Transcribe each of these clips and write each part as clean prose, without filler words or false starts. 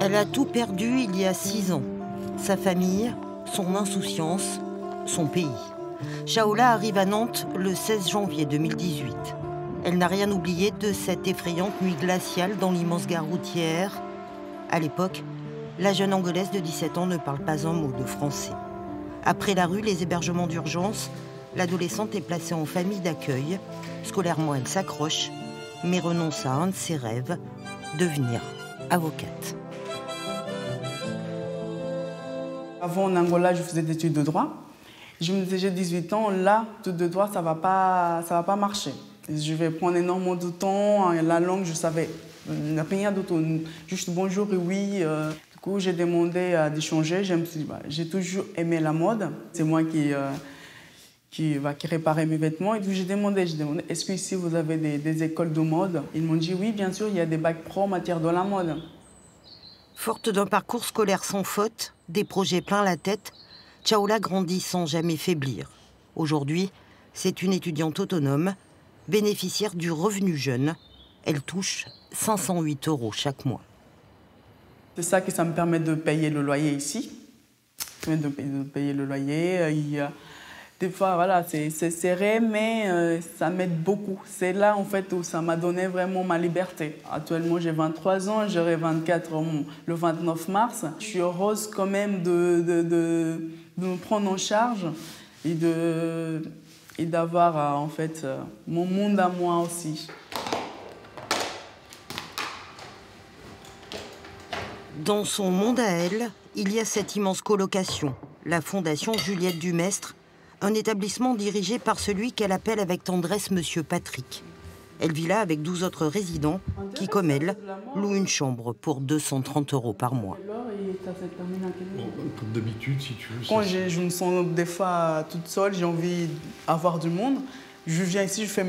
Elle a tout perdu il y a 6 ans. Sa famille, son insouciance, son pays. Shaola arrive à Nantes le 16 janvier 2018. Elle n'a rien oublié de cette effrayante nuit glaciale dans l'immense gare routière. À l'époque, la jeune Angolaise de 17 ans ne parle pas un mot de français. Après la rue, les hébergements d'urgence, l'adolescente est placée en famille d'accueil. Scolairement, elle s'accroche, mais renonce à un de ses rêves, devenir avocate. Avant, en Angola, je faisais des études de droit. Je me disais, j'ai 18 ans, là, tout de droit, ça va pas marcher. Je vais prendre énormément de temps. La langue, je savais rien d'autre, juste bonjour et oui. Du coup, j'ai demandé d'échanger. Je me suis dit, j'ai toujours aimé la mode. C'est moi qui réparait mes vêtements. Et puis j'ai demandé, est-ce qu'ici vous avez des écoles de mode? Ils m'ont dit, oui, bien sûr, il y a des bacs pro en matière de la mode. Forte d'un parcours scolaire sans faute, des projets plein la tête, Shaola grandit sans jamais faiblir. Aujourd'hui, c'est une étudiante autonome, bénéficiaire du revenu jeune. Elle touche 508 € chaque mois. C'est ça que ça me permet de payer le loyer ici. De payer le loyer. Des fois, voilà, c'est serré, mais ça m'aide beaucoup. C'est là, en fait, où ça m'a donné vraiment ma liberté. Actuellement, j'ai 23 ans, j'aurai 24 le 29 mars. Je suis heureuse quand même de me prendre en charge et d'avoir, en fait, mon monde à moi aussi. Dans son monde à elle, il y a cette immense colocation, la Fondation Juliette Dumestre, un établissement dirigé par celui qu'elle appelle avec tendresse Monsieur Patrick. Elle vit là avec 12 autres résidents qui, comme elle, louent une chambre pour 230 € par mois. Comme d'habitude, si tu veux. Quand je me sens des fois toute seule, j'ai envie d'avoir du monde. Je viens ici, je fais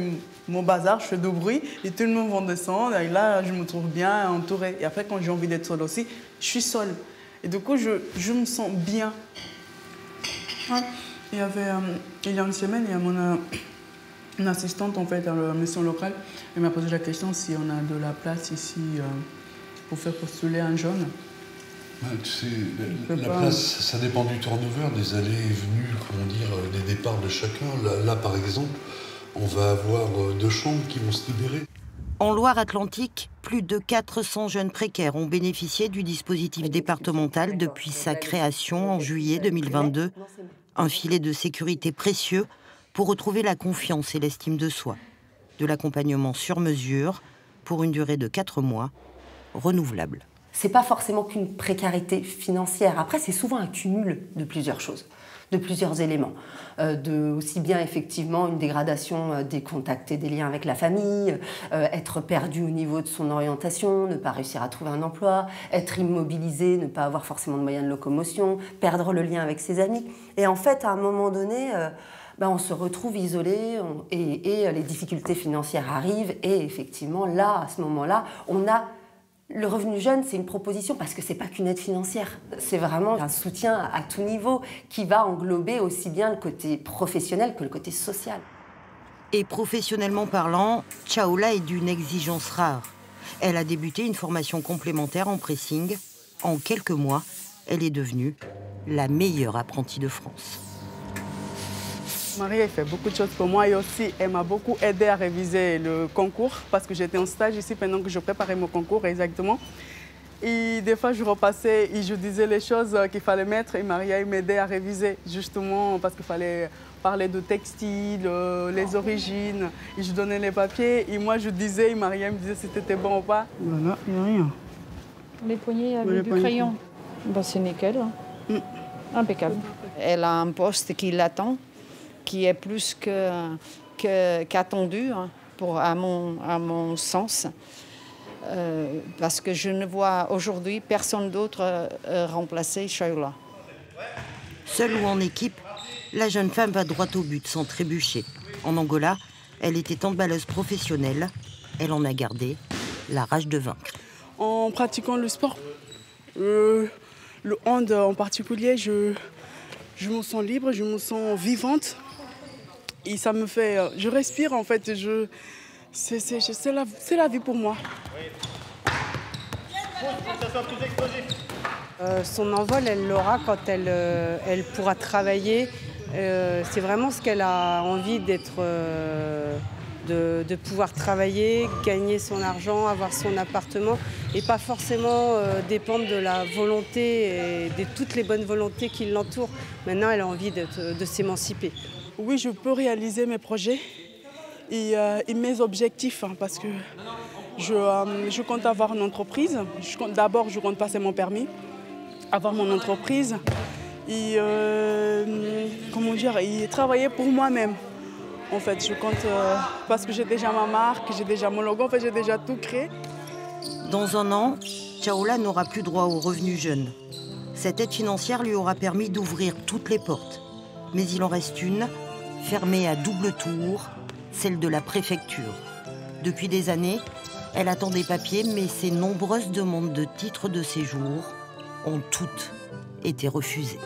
mon bazar, je fais du bruit et tout le monde va descendre. Et là, je me trouve bien entourée. Et après, quand j'ai envie d'être seule aussi, je suis seule. Et du coup, je me sens bien. Il y a une semaine, il y a une assistante en fait, à la mission locale. Elle m'a posé la question si on a de la place ici pour faire postuler un jeune. Tu sais, la place, ça dépend du turnover, des allées et venues, comment dire, des départs de chacun. Là, par exemple, on va avoir 2 chambres qui vont se libérer. En Loire-Atlantique, plus de 400 jeunes précaires ont bénéficié du dispositif départemental depuis sa création en juillet 2022. Un filet de sécurité précieux pour retrouver la confiance et l'estime de soi. De l'accompagnement sur mesure pour une durée de 4 mois, renouvelable. C'est pas forcément qu'une précarité financière. Après, c'est souvent un cumul de plusieurs choses, de plusieurs éléments. Aussi bien, effectivement, une dégradation des contacts et des liens avec la famille, être perdu au niveau de son orientation, ne pas réussir à trouver un emploi, être immobilisé, ne pas avoir forcément de moyens de locomotion, perdre le lien avec ses amis. Et en fait, à un moment donné, on se retrouve isolé et les difficultés financières arrivent. Et effectivement, là, à ce moment-là, on a... Le revenu jeune, c'est une proposition parce que ce n'est pas qu'une aide financière. C'est vraiment un soutien à tout niveau qui va englober aussi bien le côté professionnel que le côté social. Et professionnellement parlant, Shaola est d'une exigence rare. Elle a débuté une formation complémentaire en pressing. En quelques mois, elle est devenue la meilleure apprentie de France. Marie, elle fait beaucoup de choses pour moi et aussi, elle m'a beaucoup aidé à réviser le concours parce que j'étais en stage ici pendant que je préparais mon concours exactement. Et des fois, je repassais et je disais les choses qu'il fallait mettre et Maria m'aidait à réviser justement parce qu'il fallait parler de textile, les origines. Et je donnais les papiers et moi, je disais et Maria me disait si c'était bon ou pas. Voilà, il n'y a rien. Les poignées avec du crayon, c'est nickel, hein. Impeccable. Elle a un poste qui l'attend, qui est plus qu'attendu, hein, à mon sens, parce que je ne vois aujourd'hui personne d'autre remplacer Shaola. Seule ou en équipe, la jeune femme va droit au but sans trébucher. En Angola, elle était handballeuse professionnelle. Elle en a gardé la rage de vaincre. En pratiquant le sport, le hand en particulier, je me sens libre, je me sens vivante. Et ça me fait... Je respire en fait, c'est la vie pour moi. Son envol, elle l'aura quand elle pourra travailler. C'est vraiment ce qu'elle a envie d'être, de pouvoir travailler, gagner son argent, avoir son appartement et pas forcément dépendre de la volonté et de toutes les bonnes volontés qui l'entourent. Maintenant, elle a envie de s'émanciper. Oui, je peux réaliser mes projets et mes objectifs parce que je compte avoir une entreprise. D'abord, je compte passer mon permis, avoir mon entreprise et, et travailler pour moi-même. En fait, je compte parce que j'ai déjà ma marque, j'ai déjà mon logo, en fait, j'ai déjà tout créé. Dans un an, Chaola n'aura plus droit aux revenus jeunes. Cette aide financière lui aura permis d'ouvrir toutes les portes. Mais il en reste une, fermée à double tour, celle de la préfecture. Depuis des années, elle attend des papiers, mais ses nombreuses demandes de titres de séjour ont toutes été refusées.